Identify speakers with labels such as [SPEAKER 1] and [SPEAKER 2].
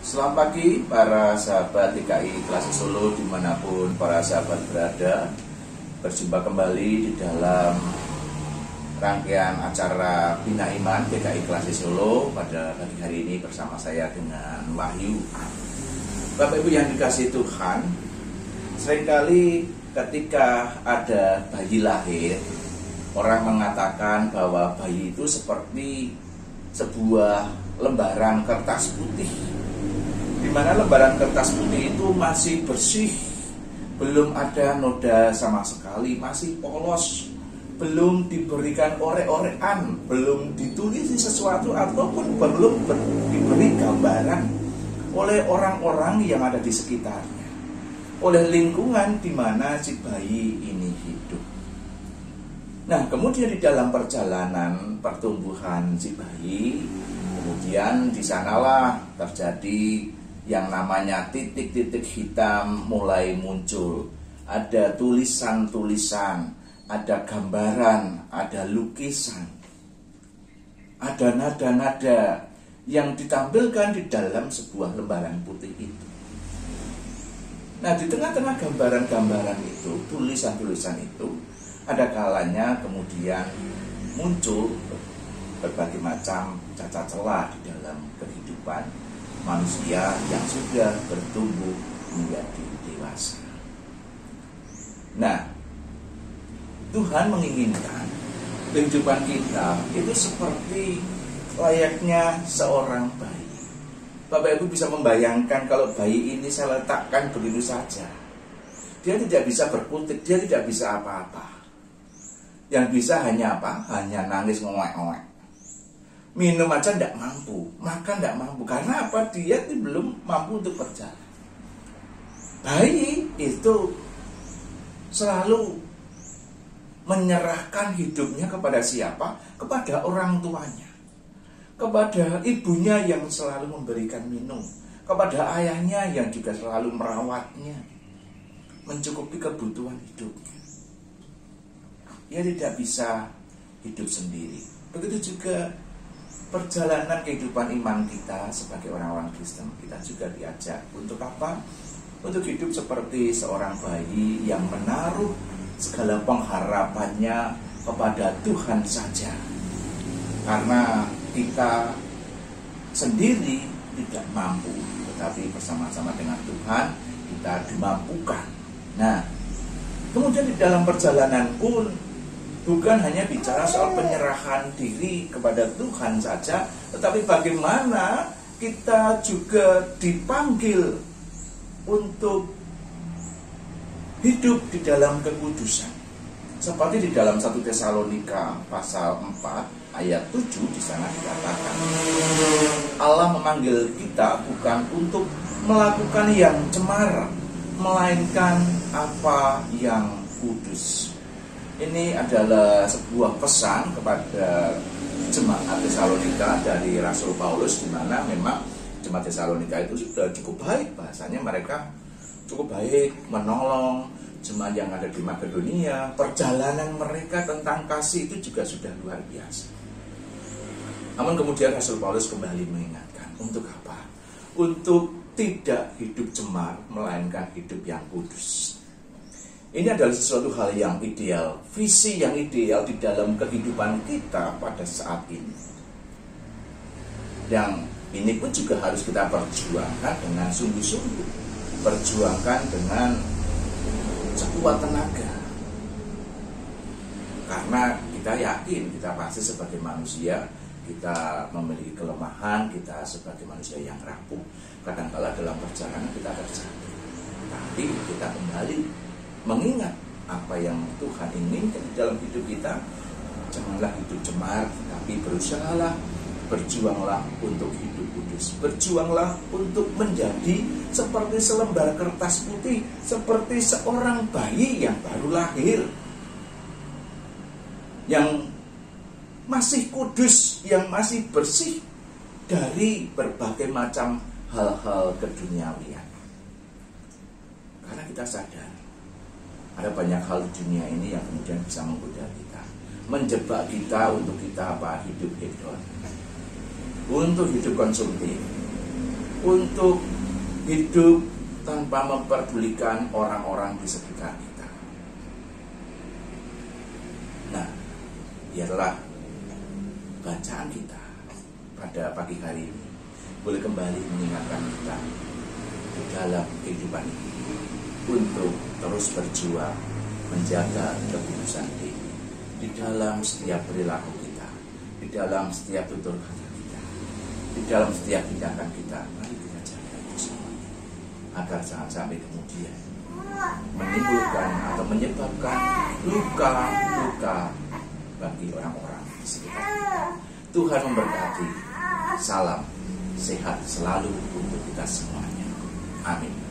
[SPEAKER 1] Selamat pagi para sahabat DKI Klasik Solo dimanapun para sahabat berada. Berjumpa kembali di dalam rangkaian acara Bina Iman DKI Klasik Solo pada pagi hari ini bersama saya dengan Wahyu. Bapak Ibu yang dikasihi Tuhan, seringkali ketika ada bayi lahir, orang mengatakan bahwa bayi itu seperti sebuah lembaran kertas putih, di mana lembaran kertas putih itu masih bersih, belum ada noda sama sekali, masih polos, belum diberikan orek-orekan, belum ditulisi sesuatu ataupun belum diberi gambaran oleh orang-orang yang ada di sekitarnya, oleh lingkungan di mana si bayi ini hidup. Nah, kemudian di dalam perjalanan pertumbuhan si bayi, kemudian di sanalah terjadi yang namanya titik-titik hitam mulai muncul. Ada tulisan-tulisan, ada gambaran, ada lukisan, ada nada-nada yang ditampilkan di dalam sebuah lembaran putih itu. Nah, di tengah-tengah gambaran-gambaran itu, tulisan-tulisan itu, ada kalanya kemudian muncul berbagai macam cacat celah di dalam kehidupan manusia yang sudah bertumbuh menjadi dewasa. Nah, Tuhan menginginkan kehidupan kita itu seperti layaknya seorang bayi. Bapak Ibu bisa membayangkan kalau bayi ini saya letakkan begitu saja, dia tidak bisa berkutik, dia tidak bisa apa-apa. Yang bisa hanya apa? Hanya nangis ngowek-ngowek. Minum aja tidak mampu, makan tidak mampu. Karena apa? Dia belum mampu untuk berjalan. Bayi itu selalu menyerahkan hidupnya kepada siapa? Kepada orang tuanya, kepada ibunya yang selalu memberikan minum, kepada ayahnya yang juga selalu merawatnya, mencukupi kebutuhan hidupnya. Dia tidak bisa hidup sendiri. Begitu juga perjalanan kehidupan iman kita sebagai orang-orang Kristen. Kita juga diajak untuk apa? Untuk hidup seperti seorang bayi yang menaruh segala pengharapannya kepada Tuhan saja. Karena kita sendiri tidak mampu, tetapi bersama-sama dengan Tuhan kita dimampukan. Nah, kemudian di dalam perjalanan pun bukan hanya bicara soal penyerahan diri kepada Tuhan saja, tetapi bagaimana kita juga dipanggil untuk hidup di dalam kekudusan. Seperti di dalam 1 Tesalonika pasal 4 ayat 7 di sana dikatakan, Allah memanggil kita bukan untuk melakukan yang cemara, melainkan apa yang kudus. Ini adalah sebuah pesan kepada jemaat Tesalonika dari Rasul Paulus, di mana memang jemaat Tesalonika itu sudah cukup baik, bahasanya mereka cukup baik menolong jemaat yang ada di Makedonia. Perjalanan mereka tentang kasih itu juga sudah luar biasa. Namun kemudian Rasul Paulus kembali mengingatkan, untuk apa? Untuk tidak hidup cemar, melainkan hidup yang kudus. Ini adalah sesuatu hal yang ideal, visi yang ideal di dalam kehidupan kita pada saat ini. Yang ini pun juga harus kita perjuangkan dengan sungguh-sungguh, perjuangkan dengan sekuat tenaga. Karena kita yakin, kita pasti sebagai manusia, kita memiliki kelemahan, kita sebagai manusia yang rapuh. Kadang-kala dalam perjalanan kita terjatuh. Tapi kita kembali mengingat apa yang Tuhan inginkan di dalam hidup kita. Janganlah hidup cemar, tapi berusahalah, berjuanglah untuk hidup kudus. Berjuanglah untuk menjadi seperti selembar kertas putih, seperti seorang bayi yang baru lahir, yang masih kudus, yang masih bersih dari berbagai macam hal-hal keduniawian. Karena kita sadar ada banyak hal di dunia ini yang kemudian bisa menggoda kita, menjebak kita untuk kita hidup hedon, untuk hidup konsumtif. untuk hidup tanpa memperdulikan orang-orang di sekitar kita. Nah, biarlah bacaan kita pada pagi hari ini boleh kembali mengingatkan kita di dalam kehidupan ini untuk terus berjuang menjaga kekudusan diri di dalam setiap perilaku kita, di dalam setiap tutur kata kita, di dalam setiap tindakan kita. Mari kita jaga itu semua agar jangan sampai kemudian menimbulkan atau menyebabkan luka-luka bagi orang-orang di sekitar kita. Tuhan memberkati. Salam sehat selalu untuk kita semuanya. Amin.